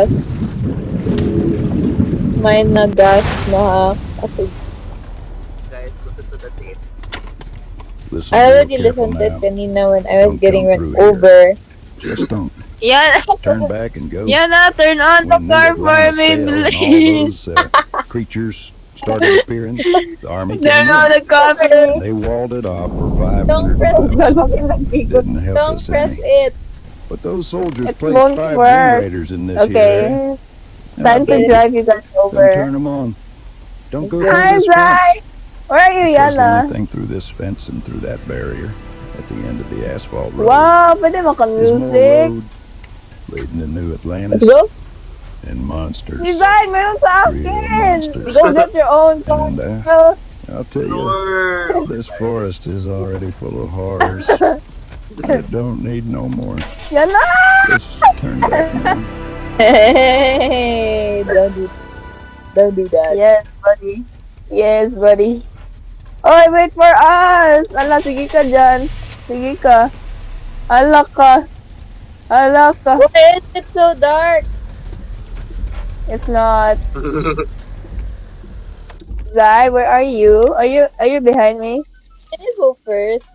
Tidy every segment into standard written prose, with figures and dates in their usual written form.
gas. Mine na gas na kasi Guys, listen to the tape. Listen I real already careful listened to it now. kanina when I was Don't getting come run through here. over. Just don't. Yan. Turn back and go. Yan na, turn on the When car the for Atlantis me, fell and all please. those creatures started appearing, the army Turn came on in. the coffee. They walled it off for Don't 500 press miles. Didn't help Don't us press any. it. But those soldiers It placed won't 5 work. generators in this here area. Okay. And I Time to bet you drive you guys don't over. turn them on. Don't go through Hi, this fence. Zai. Where are you, Because the only Yana? thing through this fence and through that barrier at the end of the asphalt road Wow, pwede is more maka-music. road leading to New Let's Atlantis go. and monsters. Si Zai, meron sa Real akin. monsters. Go get your own car. And I'll tell you, Lord. this forest is already full of horrors. It don't need no more. Yana! Just turn back now. Hey, don't do that. Yes, buddy. Yes, buddy. Oy, wait for us! Ala, sige ka dyan. Sige ka. Ala ka. Ala ka. Why is it so dark? It's not. Zai, where are you? Are you behind me? Can you go first?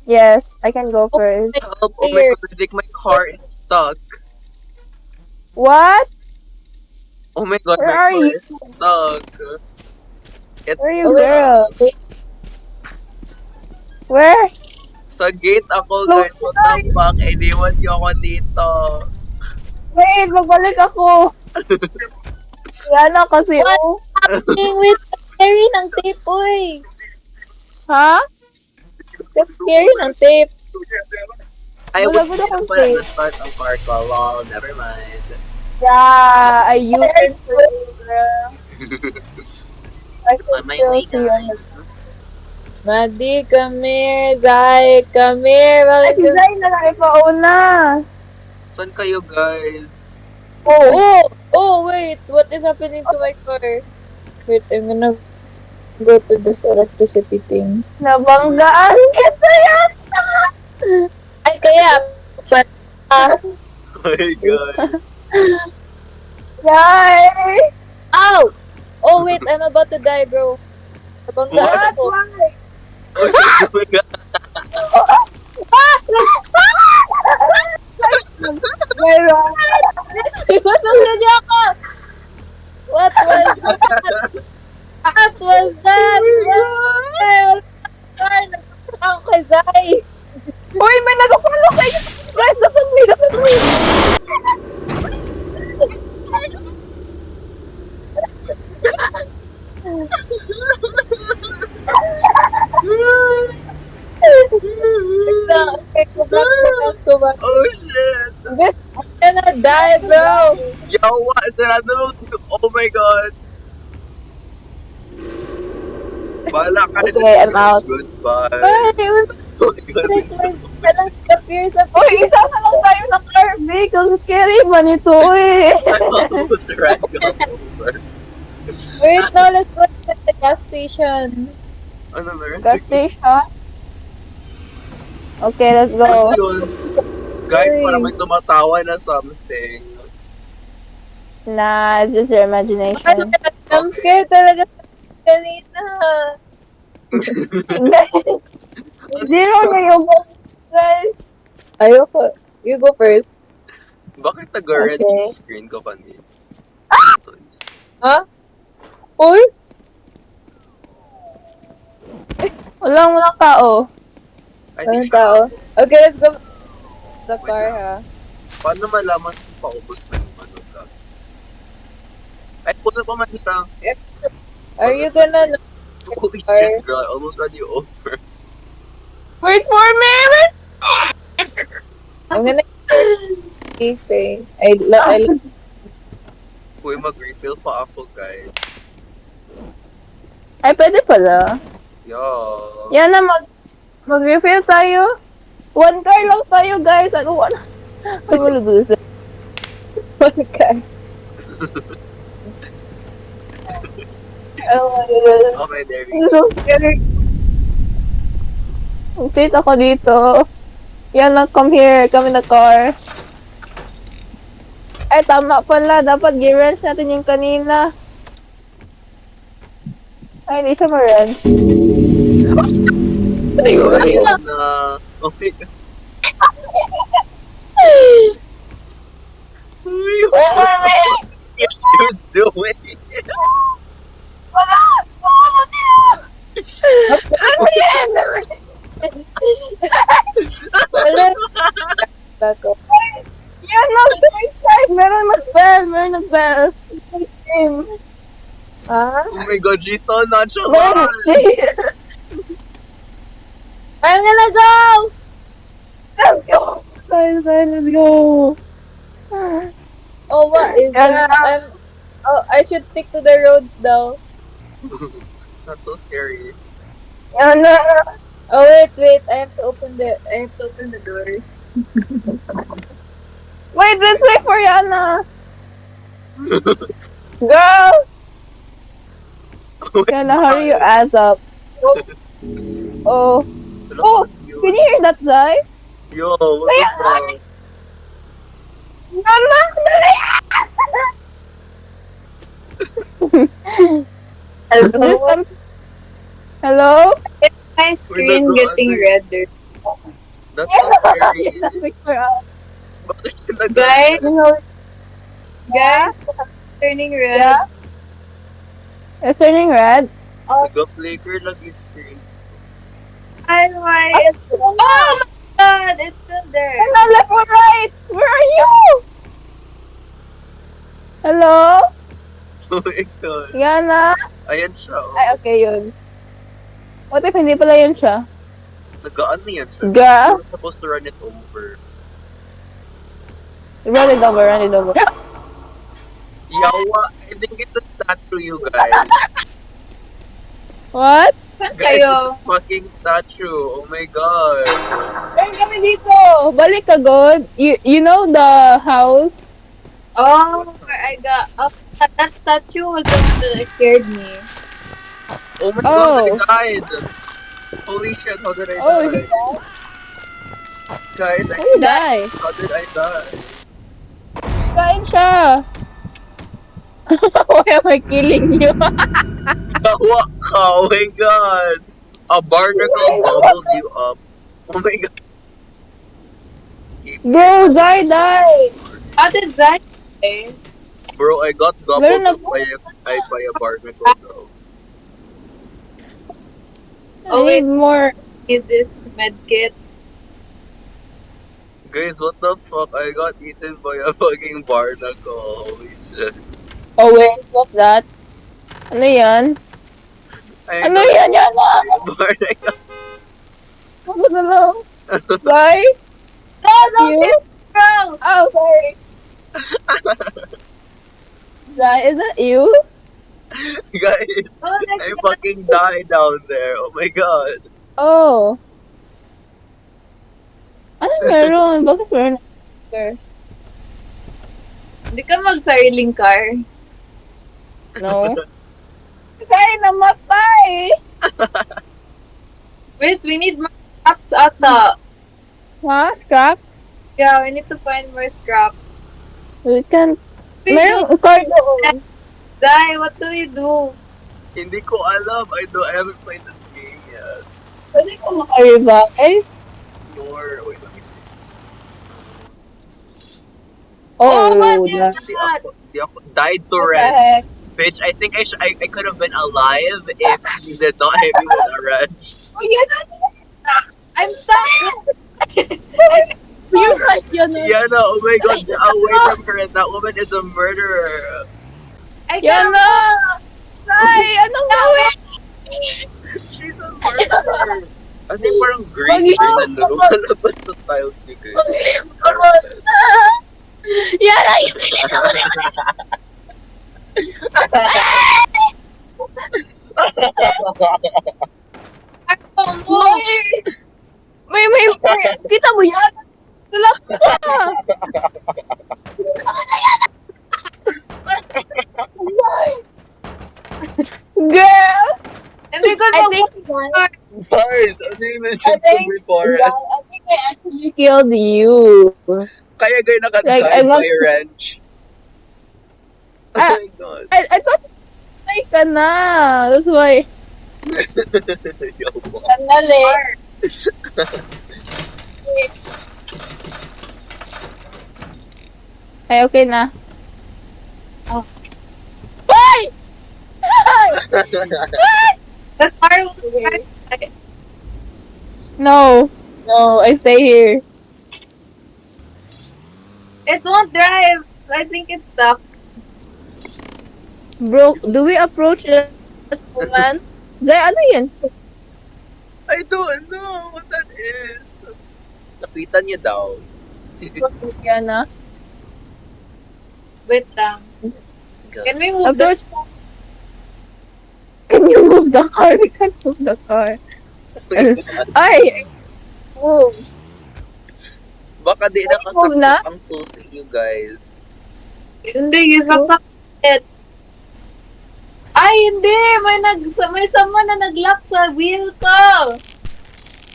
Yes, I can go first. Help! Oh my god, I think my car is stuck. What? Oh my god, Where my are car you? is stuck. Where are you, Oh, wait. girl? Where? Sa gate ako, No, guys. What the fuck? Iniwan niyo ako dito. Wait, magbalik ako. Yana kasi, What? oh. Happening with scary ng tape, oy. Ha? That's scary ng tape. I was Wala dito akong pala tape. na start ang car ko. Lol, never mind. Yeah, I use it for you, girl. I can On my still way, see you on the... guys. Madi, come here. Zai, come here. Ay, Bakit si Zai na lang ipauna. Saan kayo, guys? Oh, wait. What is happening to my car? Wait, I'm gonna go to this electricity thing. Nabanggaan kita yata. Ay, kaya, but, Oh my god. Zai! ow! Oh, wait, I'm about to die, bro. Nabanggaan ako. Why? Oh shit, oh my god. Meron. Masusunod niya ako! What was that? What was that? Wala car. Nagpunta ako kay Zai. Uy, may nag-follow kayo. Guys, nasan me? Okay, go back. Oh shit. I'm gonna die, bro. Yo, what? Sarado mo. Oh my god. Bala ka. Okay, I'm out. Goodbye. But it was Oh my like god. my lang appears sa Uy, isa na lang tayo ng car, Vic. Ang scary man ito, eh. I almost ran over. Wait, no, let's go to the gas station. Ano meron? Gas station. Okay, let's go. Ano yun? Guys, parang may tumatawa na something. Nah, it's just your imagination. I'm scared talaga kanina. Zero na yung guys. Ayoko. You go first. Bakit taga-red Okay. yung screen ko kanina? Ha? Uy? Walang tao. Ay, di Anong siya. tao? Okay, let's go. The Wait car, lang. ha? Paano malaman kung paubos na yung ano, gas? Ay, puso pa man isa. Are you gonna... Holy shit, girl. I almost ran you over. Wait for me! I'm gonna... Okay. Uy, mag-refill pa ako, guys. Ay, pwede pala. Yo. Yan na, mag-refill tayo. One car lang tayo, guys. Ano, one? Ay, malugusan. One car. Oh my God. Okay, there we It's go. so scary. Sit ako dito. Yan na, come here. Come in the car. Ay, tama pala. Dapat gi-wrench natin yung kanina. Ay, hindi siya ma-wrench. Ayun na. Oh my God. Where are we? What you doing? Wala! Ano yan? Wala. Back up. Yan, mag-side. Meron nag-bell. Meron nag-bell. Ah? Oh my God, she's so nonchalant. Meron siya. I'm gonna go! Let's go! Let's go! Oh, what is Yan that? I should stick to the roads though. That's so scary. Yan na! Oh wait, I have to open the doors. Wait, let's wait for Yana! Girl! Oh my Yana, hurry your God. ass up. Oh. Look Oh, at you. can you hear that, Zai? Yo, what was that? Yana! There's some... Hello? My screen getting redder. That's so scary. Wait for us. Bakit siya Guys, Yeah? turning red. Yeah? It's turning red. Nag-flicker lang yung screen. Oh my god, it's still there. Yana, left or right? Where are you? Hello? Oh my God. Yana? Ayan siya. Oh. Ay, okay yun. What if hindi pala yun siya? Nag-ano yan siya. Girl? You were supposed to run it over. Run it over, run it over. Yawa, I think it's a statue, you guys. What? Guys, Kayo. it's a fucking statue. Oh my God. Meron kami dito. Balik ka, God. You know the house? Oh, I got. Oh, that statue was the one that scared me. Oh my Oh. God, I died. Holy shit, how did I Oh, die? Guys, How you die? how did I die? Kain siya. Why am I killing you? Sawa ka, oh my God. A barnacle gobbled you up. Oh my God. Bro, Zai died. How did that say? Bro, I got Meron gobbled up ako. by a barnacle though. Oh, I wait. need more. Is this medkit? Guys, what the fuck? I got eaten by a fucking barnacle. Holy shit. Oh, wait. What's that? Ano yan? I Ano got yan? Yana? eaten by a barnacle. Ano na lang? Zai? No, You? bro. Oh, sorry. Zai, is that you? Guys, Oh, I fucking died down there. Oh my God. Oh. Ano meron? Bakit meron? Hindi ka mag-sariling car. No. Zai, namatay! Wait, we need more scraps ata. Ha? Scraps? Yeah, we need to find more scraps. We can't. Wait, Meron card doon. Dai, what do we do? Hindi ko alam. I haven't played this game yet. Pwede ko maka-revive? Nor, wait, let me see. Oh, what is that. Di ako died to What the wrench. heck? Bitch, I think I could have been alive if you did not hit me with a wrench. Oh, yan na. I'm stuck. You're right, yan na. Yana, oh my God, get away from her. That woman is a murderer. I Yan can't. na. Ay, anong gawin? She's a murderer. Ano yung parang green Pag- green na lumalabas sa tiles niyo, guys? Yan na. May, kita mo yan? Tulak ka. Girl! Hindi ko I think, Guys, ano yung mention I think, ko before? I think I actually killed you. Kaya kayo Like, nakadive I'm not- by wrench. Oh my god. I thought ay ka na. That's why. Yawa. Sandali. Ay, okay na. Oh. Ay! Ay! The car will Okay. No. No, I stay here. It won't drive. I think it's stuck. Bro, do we approach that woman? Zay, ano yan? I don't know what that is. Nakita niya daw. Yan na. Wait lang. Can we move Approach. Can you move the car? We can't move the car. Ay! Move. Baka di Move na? nakasaksak ang susi, you guys. Hindi, yung sakit. Ay, hindi! May someone na nag-lock sa wheel ko!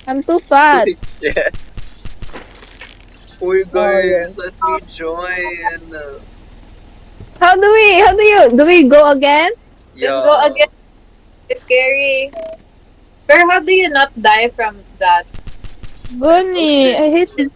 I'm too fat. Shit. Uy guys, let me join. Do we go again? Yeah. Let's go again. It's scary. Pero how do you not die from that? Goni, I hate this.